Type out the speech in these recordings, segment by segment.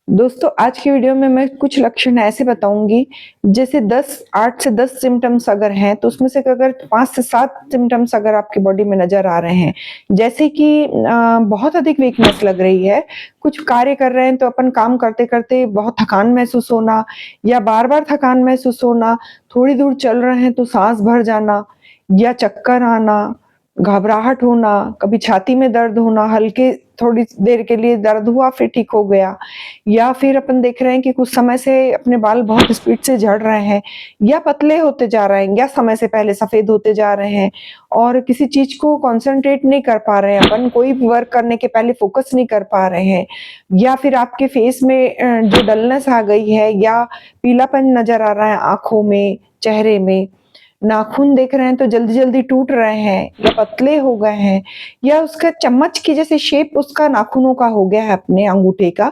दोस्तों आज की वीडियो में मैं कुछ लक्षण ऐसे बताऊंगी जैसे 8 से 10 सिम्टम्स अगर हैं तो उसमें से अगर 5 से 7 सिम्टम्स अगर आपकी बॉडी में नजर आ रहे हैं, जैसे कि बहुत अधिक वीकनेस लग रही है, कुछ कार्य कर रहे हैं तो अपन काम करते करते बहुत थकान महसूस होना या बार बार थकान महसूस होना, थोड़ी दूर चल रहे हैं तो सांस भर जाना या चक्कर आना, घबराहट होना, कभी छाती में दर्द होना, हल्के थोड़ी देर के लिए दर्द हुआ फिर ठीक हो गया, या फिर अपन देख रहे हैं कि कुछ समय से अपने बाल बहुत स्पीड से झड़ रहे हैं या पतले होते जा रहे हैं या समय से पहले सफेद होते जा रहे हैं और किसी चीज को कंसंट्रेट नहीं कर पा रहे हैं, अपन कोई भी वर्क करने के पहले फोकस नहीं कर पा रहे हैं, या फिर आपके फेस में जो डलनेस आ गई है या पीलापन नजर आ रहा है आंखों में, चेहरे में, नाखून देख रहे हैं तो जल्दी जल्दी टूट रहे हैं या पतले हो गए हैं, या उसका चम्मच की जैसे शेप उसका नाखूनों का हो गया है अपने अंगूठे का।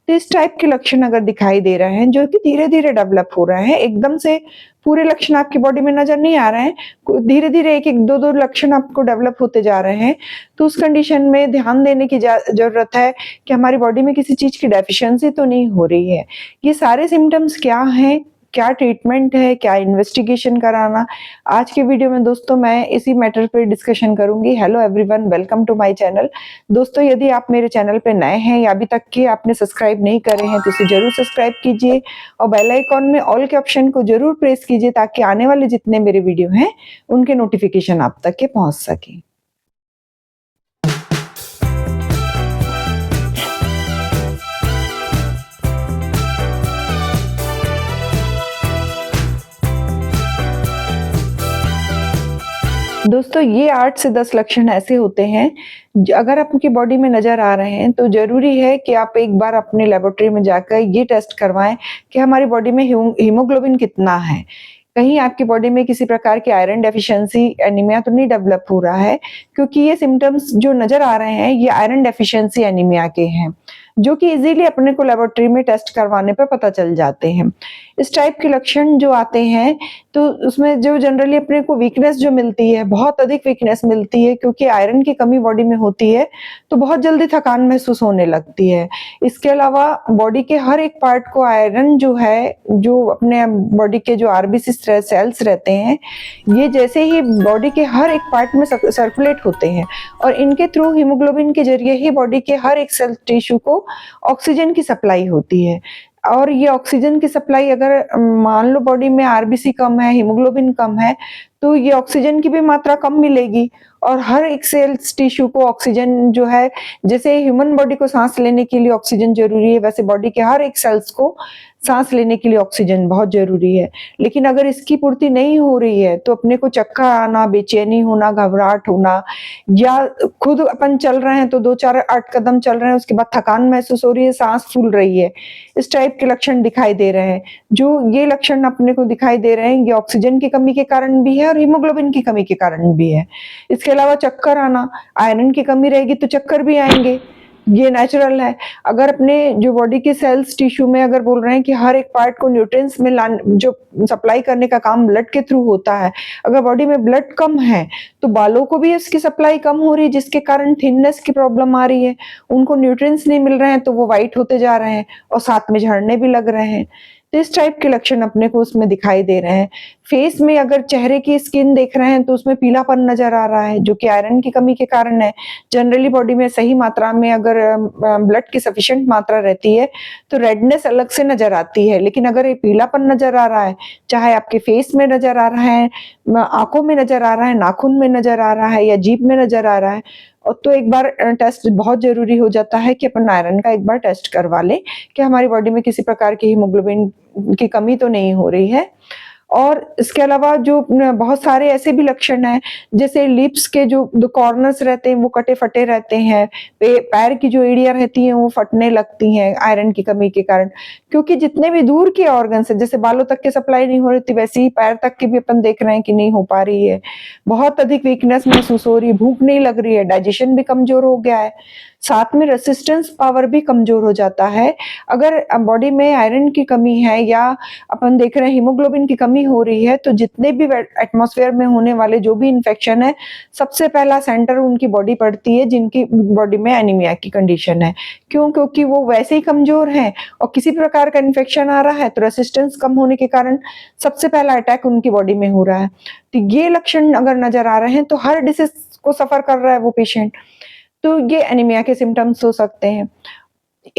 तो इस टाइप के लक्षण अगर दिखाई दे रहे हैं जो कि धीरे धीरे डेवलप हो रहे हैं, एकदम से पूरे लक्षण आपकी बॉडी में नजर नहीं आ रहे हैं, धीरे धीरे एक एक दो दो लक्षण आपको डेवलप होते जा रहे हैं, तो उस कंडीशन में ध्यान देने की जरूरत है कि हमारी बॉडी में किसी चीज की डेफिशिएंसी तो नहीं हो रही है। ये सारे सिम्टम्स क्या हैं, क्या ट्रीटमेंट है, क्या इन्वेस्टिगेशन कराना, आज के वीडियो में दोस्तों मैं इसी मैटर पे डिस्कशन करूंगी। Hello everyone, welcome to my channel. दोस्तों यदि आप मेरे चैनल पे नए हैं या अभी तक के आपने सब्सक्राइब नहीं करे हैं तो इसे जरूर सब्सक्राइब कीजिए और बेल आइकॉन में ऑल के ऑप्शन को जरूर प्रेस कीजिए ताकि आने वाले जितने मेरे वीडियो हैं उनके नोटिफिकेशन आप तक के पहुंच सके। दोस्तों ये 8 से 10 लक्षण ऐसे होते हैं, अगर आपकी बॉडी में नजर आ रहे हैं तो जरूरी है कि आप एक बार अपने लेबोरेटरी में जाकर ये टेस्ट करवाएं कि हमारी बॉडी में हीमोग्लोबिन कितना है। कहीं आपकी बॉडी में किसी प्रकार की आयरन डेफिशिएंसी, एनीमिया तो नहीं डेवलप हो रहा है, क्योंकि ये सिम्टम्स जो नजर आ रहे हैं ये आयरन डेफिशिएंसी एनीमिया के हैं, जो कि इजीली अपने को लेबोरेटरी में टेस्ट करवाने पर पता चल जाते हैं। इस टाइप के लक्षण जो आते हैं तो उसमें जो जनरली अपने को वीकनेस जो मिलती है, बहुत अधिक वीकनेस मिलती है, क्योंकि आयरन की कमी बॉडी में होती है तो बहुत जल्दी थकान महसूस होने लगती है। इसके अलावा बॉडी के हर एक पार्ट को आयरन जो है, जो अपने बॉडी के जो आरबीसी सेल्स रहते हैं, ये जैसे ही बॉडी के हर एक पार्ट में सर्कुलेट होते हैं और इनके थ्रू हीमोग्लोबिन के जरिए ही बॉडी के हर एक सेल टिश्यू को ऑक्सीजन की सप्लाई होती है। और ये ऑक्सीजन की सप्लाई अगर मान लो बॉडी में आरबीसी कम है, हीमोग्लोबिन कम है, तो ये ऑक्सीजन की भी मात्रा कम मिलेगी और हर एक सेल्स टिश्यू को ऑक्सीजन जो है, जैसे ह्यूमन बॉडी को सांस लेने के लिए ऑक्सीजन जरूरी है, वैसे बॉडी के हर एक सेल्स को सांस लेने के लिए ऑक्सीजन बहुत जरूरी है। लेकिन अगर इसकी पूर्ति नहीं हो रही है तो अपने को चक्कर आना, बेचैनी होना, घबराहट होना, या खुद अपन चल रहे हैं तो 2-4-8 कदम चल रहे हैं उसके बाद थकान महसूस हो रही है, सांस फूल रही है, इस टाइप के लक्षण दिखाई दे रहे हैं। जो ये लक्षण अपने को दिखाई दे रहे हैं ये ऑक्सीजन की कमी के कारण भी है और हीमोग्लोबिन की कमी के कारण भी है। इसके अलावा चक्कर आना, आयरन की कमी रहेगी तो चक्कर भी आएंगे, ये नेचुरल है। अगर अपने जो बॉडी के सेल्स टिश्यू में अगर बोल रहे हैं कि हर एक पार्ट को न्यूट्रिएंट्स में जो सप्लाई करने का काम ब्लड के थ्रू होता है, अगर बॉडी में ब्लड कम है तो बालों को भी इसकी सप्लाई कम हो रही है, जिसके कारण थिननेस की प्रॉब्लम आ रही है, उनको न्यूट्रिएंट्स नहीं मिल रहे हैं तो वो वाइट होते जा रहे हैं और साथ में झड़ने भी लग रहे हैं। तो इस टाइप के लक्षण अपने को उसमें दिखाई दे रहे हैं। फेस में अगर चेहरे की स्किन देख रहे हैं तो उसमें पीलापन नजर आ रहा है, जो कि आयरन की कमी के कारण है। जनरली बॉडी में सही मात्रा में अगर ब्लड की सफिशिएंट मात्रा रहती है तो रेडनेस अलग से नजर आती है, लेकिन अगर ये पीलापन नजर आ रहा है, चाहे आपके फेस में नजर आ रहा है, आंखों में नजर आ रहा है, नाखून में नजर आ रहा है या जीभ में नजर आ रहा है, और तो एक बार टेस्ट बहुत जरूरी हो जाता है कि अपन आयरन का एक बार टेस्ट करवा लें कि हमारी बॉडी में किसी प्रकार की हीमोग्लोबिन की कमी तो नहीं हो रही है। और इसके अलावा जो बहुत सारे ऐसे भी लक्षण हैं, जैसे लिप्स के जो कॉर्नर्स रहते हैं वो कटे फटे रहते हैं, पैर की जो एड़ियां रहती हैं वो फटने लगती हैं आयरन की कमी के कारण, क्योंकि जितने भी दूर के ऑर्गन्स है, जैसे बालों तक की सप्लाई नहीं हो रही थी वैसे ही पैर तक की भी अपन देख रहे हैं कि नहीं हो पा रही है। बहुत अधिक वीकनेस महसूस हो रही है, भूख नहीं लग रही है, डाइजेशन भी कमजोर हो गया है, साथ में रेसिस्टेंस पावर भी कमज़ोर हो जाता है। अगर बॉडी में आयरन की कमी है या अपन देख रहे हैं हीमोग्लोबिन की कमी हो रही है, तो जितने भी एटमॉस्फेयर में होने वाले जो भी इन्फेक्शन है, सबसे पहला सेंटर उनकी बॉडी पड़ती है जिनकी बॉडी में एनीमिया की कंडीशन है। क्यों? क्योंकि वो वैसे ही कमज़ोर हैं और किसी प्रकार का इन्फेक्शन आ रहा है तो रेसिस्टेंस कम होने के कारण सबसे पहला अटैक उनकी बॉडी में हो रहा है। तो ये लक्षण अगर नज़र आ रहे हैं तो हर डिसीज़ को सफ़र कर रहा है वो पेशेंट। तो ये एनीमिया के सिम्पटम्स हो सकते हैं।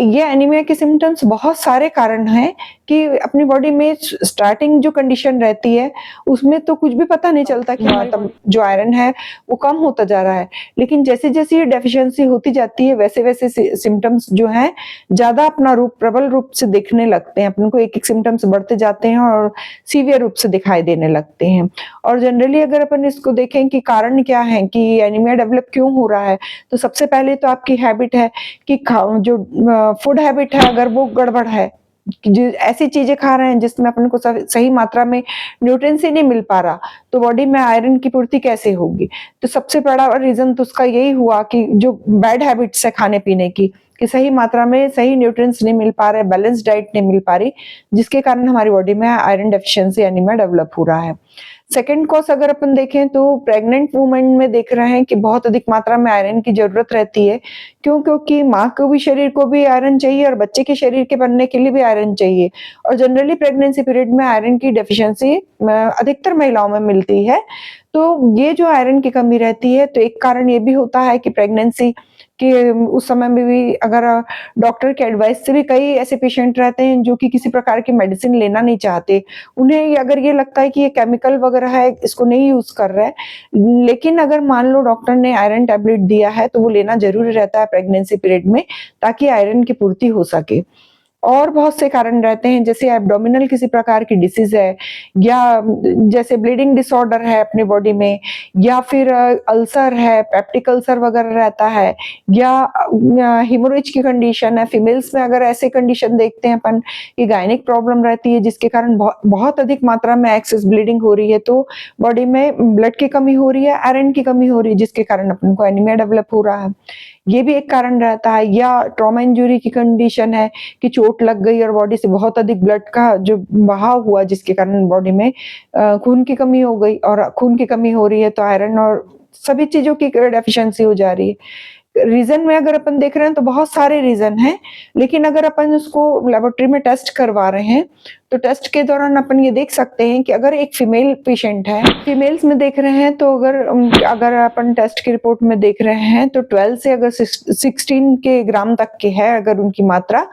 ये एनीमिया के सिम्पटम्स बहुत सारे कारण हैं कि अपनी बॉडी में स्टार्टिंग जो कंडीशन रहती है, उसमें तो कुछ भी पता नहीं चलता कि हाँ, तब जो आयरन है, वो कम होता जा रहा है। लेकिन जैसे-जैसे ये डेफिशिएंसी होती जाती है, वैसे-वैसे सिम्पटम्स जो हैं, ज़्यादा अपना रूप प्रबल रूप से दिखने लगते हैं। अपन को एक-एक सिम्पटम्स बढ़ते जाते हैं और सीवियर रूप से दिखाई देने लगते हैं। और जनरली अगर अपन इसको देखें कि कारण क्या है कि एनीमिया डेवलप क्यों हो रहा है, तो सबसे पहले तो आपकी हैबिट है कि जो फूड हैबिट है अगर वो गड़बड़ है, कि जो ऐसी चीज़ें खा रहे हैं जिसमें अपन को सही मात्रा में न्यूट्रिएंट्स ही नहीं मिल पा रहा, तो बॉडी में आयरन की पूर्ति कैसे होगी? तो सबसे बड़ा रीज़न तो उसका यही हुआ कि जो बैड हैबिट्स है खाने-पीने की, कि सही मात्रा में सही न्यूट्रिएंट्स नहीं मिल पा रहे, बैलेंस्ड डाइट नहीं मिल पा रही, जिसके कारण हमारी बॉडी में आयरन डेफिशिएंसी एनीमिया डेवलप हो रहा है। सेकंड कॉज़ अगर अपन देखें तो प्रेग्नेंट वुमन में देख रहे हैं कि बहुत अधिक मात्रा में आयरन की ज़रूरत रहती है। क्यों? क्योंकि माँ को भी शरीर को भी आयरन चाहिए और बच्चे के शरीर के बनने के लिए भी आयरन चाहिए। और जनरली प्रेगनेंसी पीरियड में आयरन की डेफिशिएंसी अधिकतर महिलाओं में मिलती है। तो ये जो आयरन की कमी रहती है, तो एक कारण ये भी होता है कि प्रेगनेंसी के उस समय में भी अगर डॉक्टर के एडवाइस से भी कई ऐसे पेशेंट रहते हैं जो कि किसी प्रकार की मेडिसिन लेना नहीं चाहते। उन्हें अगर ये लगता है कि ये केमिकल वगैरह है, इसको नहीं यूज़ कर रहे हैं, लेकिन अगर मान लो डॉक्टर ने आयरन टैबलेट दिया है, तो वो लेना ज़रूरी रहता है प्रेगनेंसी पीरियड में, ताकि आयरन की पूर्ति हो सके। और बहुत से कारण रहते हैं जैसे एब्डोमिनल किसी प्रकार की डिसीज़ है या जैसे ब्लीडिंग डिसऑर्डर है अपनी बॉडी में या फिर अल्सर है, पेप्टिक अल्सर वगैरह रहता है या हेमोरेज की कंडीशन है। फीमेल्स में अगर ऐसे कंडीशन देखते हैं अपन कि गायनिक प्रॉब्लम रहती है जिसके कारण बहुत अधिक मात्रा में एक्सेस ब्लीडिंग हो रही है, तो बॉडी में ब्लड की कमी हो रही है, आयरन की कमी हो रही है जिसके कारण अपन को एनीमिया डेवलप हो रहा है। ये भी एक कारण रहता है या ट्रॉमा इंजरी की कंडीशन है कि चोट लग गई और बॉडी से बहुत अधिक ब्लड का जो बहाव हुआ जिसके कारण बॉडी में खून की कमी हो गई और खून की कमी हो रही है तो आयरन और सभी चीज़ों की डेफिशिएंसी हो जा रही है। रीज़न में अगर अपन देख रहे हैं तो बहुत सारे रीज़न हैं, लेकिन अगर अपन उसको लैबोरेटरी में टेस्ट करवा रहे हैं, तो टेस्ट के दौरान अपन ये देख सकते हैं कि अगर एक फीमेल पेशेंट है, फीमेल्स में देख रहे हैं तो अगर अपन टेस्ट की रिपोर्ट में देख रहे हैं तो 12 से अगर 16 के ग्राम तक की है अगर उनकी मात्रा,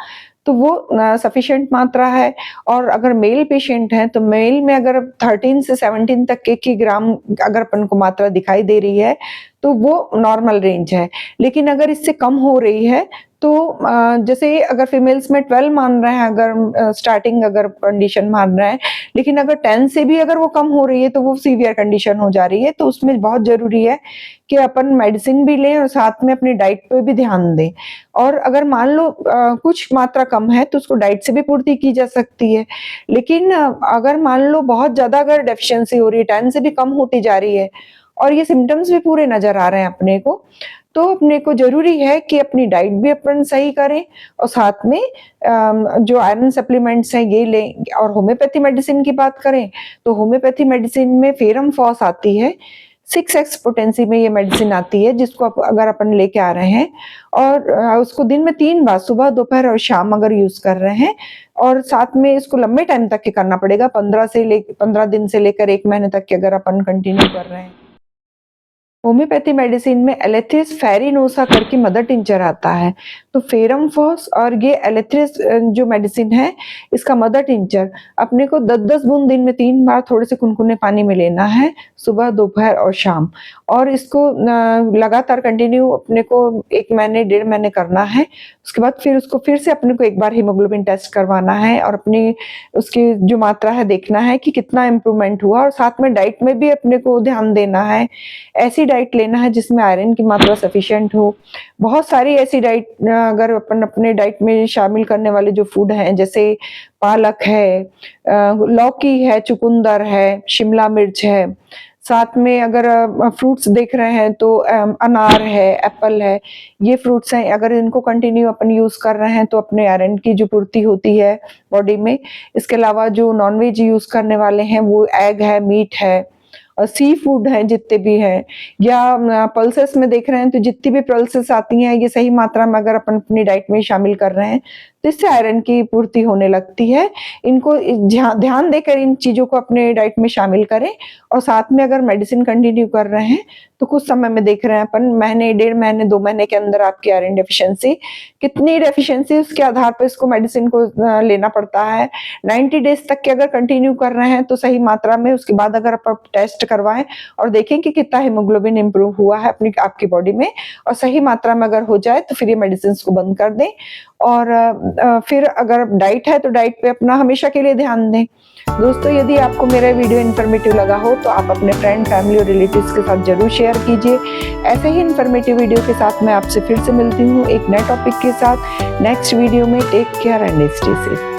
तो वो सफिशिएंट मात्रा है और अगर मेल पेशेंट हैं, तो मेल में अगर 13 से 17 तक के ग्राम अगर अपन को मात्रा दिखाई दे रही है, तो वो नॉर्मल रेंज है। लेकिन अगर इससे कम हो रही है, तो जैसे अगर फीमेल्स में 12 मान रहे हैं अगर स्टार्टिंग अगर कंडीशन मान रहे हैं, लेकिन अगर 10 से भी अगर वो कम हो रही है, तो वो सीवियर कंडीशन हो जा रही है, तो उसमें बहुत ज़रूरी है कि अपन मेडिसिन भी लें और साथ में अपनी डाइट पे भी ध्यान दें। और अगर मान लो कुछ मात्रा कम है, तो उसको डाइट से भी पूर्ति की जा सकती है। लेकिन अगर मान लो बहुत ज़्यादा अगर डेफिशिएंसी हो रही है, 10 से भी कम होती जा रही है और ये सिम्पटम्स भी पूरे नज़र आ रहे हैं अपने को, तो अपने को ज़रूरी है कि अपनी डाइट भी अपन सही करें और साथ में जो आयरन सप्लीमेंट्स हैं ये लें। और होम्योपैथी मेडिसिन की बात करें, तो होम्योपैथी मेडिसिन में फेरम फॉस आती है, 6x पोटेंसी में ये मेडिसिन आती है जिसको अगर अपन लेके आ रहे हैं और उसको दिन में 3 बार सुबह, दोपहर और शाम अगर यूज़ कर रहे हैं और साथ में इसको लंबे टाइम तक के करना पड़ेगा, 15 दिन से लेकर 1 महीने तक के अगर अपन कंटिन्यू कर रहे हैं। होम्योपैथी मेडिसिन में एलेथ्रिस फेरिनोसा करके मदर टिंचर आता है, तो फेरम फॉस और ये एलेथ्रिस जो मेडिसिन है इसका मदर टिंचर अपने को 10-10 बूंद दिन में 3 बार थोड़े से कुनकुने पानी में लेना है, सुबह, दोपहर और शाम। और इसको लगातार कंटिन्यू अपने को 1 महीने, 1.5 महीने करना है। उसके बाद फिर उसको फिर से अपने को एक बार हीमोग्लोबिन टेस्ट करवाना है और अपनी उसकी जो मात्रा है देखना है कि कितना इम्प्रूवमेंट हुआ और साथ में डाइट में भी अपने को ध्यान देना है। ऐसी डाइट लेना है जिसमें आयरन की मात्रा सफिशिएंट हो। बहुत सारी ऐसी डाइट अगर अपन अपने डाइट में शामिल करने वाले जो फूड हैं जैसे पालक है, लौकी है, चुकंदर है, शिमला मिर्च है, साथ में अगर फ्रूट्स देख रहे हैं तो अनार है, एप्पल है, ये फ्रूट्स हैं, अगर इनको कंटिन्यू अपन यूज़ कर रहे हैं तो अपने आयरन की जो पूर्ति होती है बॉडी में। इसके अलावा जो नॉन-वेज यूज़ करने वाले हैं वो एग है, मीट है और सी फूड हैं जितने भी हैं, या पल्सेस में देख रहे हैं तो जितनी भी पल्सेस आती हैं ये सही मात्रा में अगर अपन अपनी डाइट में शामिल कर रहे हैं तो इससे आयरन की पूर्ति होने लगती है। इनको ध्यान देकर इन चीज़ों को अपने डाइट में शामिल करें और साथ में अगर मेडिसिन कंटिन्यू कर रहे हैं तो कुछ समय में देख रहे हैं अपन महीने, 1.5 महीने, 2 महीने के अंदर आपकी आयरन डेफिशिएंसी कितनी डेफिशिएंसी उसके आधार पर इसको मेडिसिन को लेना पड़ता है। 90 डेज तक के अगर कंटिन्यू कर रहे हैं तो सही मात्रा में, उसके बाद अगर आप टेस्ट करवाएं और देखें कि कितना हीमोग्लोबिन इंप्रूव हुआ है अपनी आपकी बॉडी में और सही मात्रा में अगर हो जाए तो फिर ये मेडिसिन को बंद कर दें। और फिर अगर डाइट है तो डाइट पे अपना हमेशा के लिए ध्यान दें। दोस्तों, यदि आपको मेरा वीडियो इन्फॉर्मेटिव लगा हो तो आप अपने फ्रेंड, फैमिली और रिलेटिव्स के साथ जरूर शेयर कीजिए। ऐसे ही इन्फॉर्मेटिव वीडियो के साथ मैं आपसे फिर से मिलती हूँ एक नए टॉपिक के साथ नेक्स्ट वीडियो में। Take care and stay safe.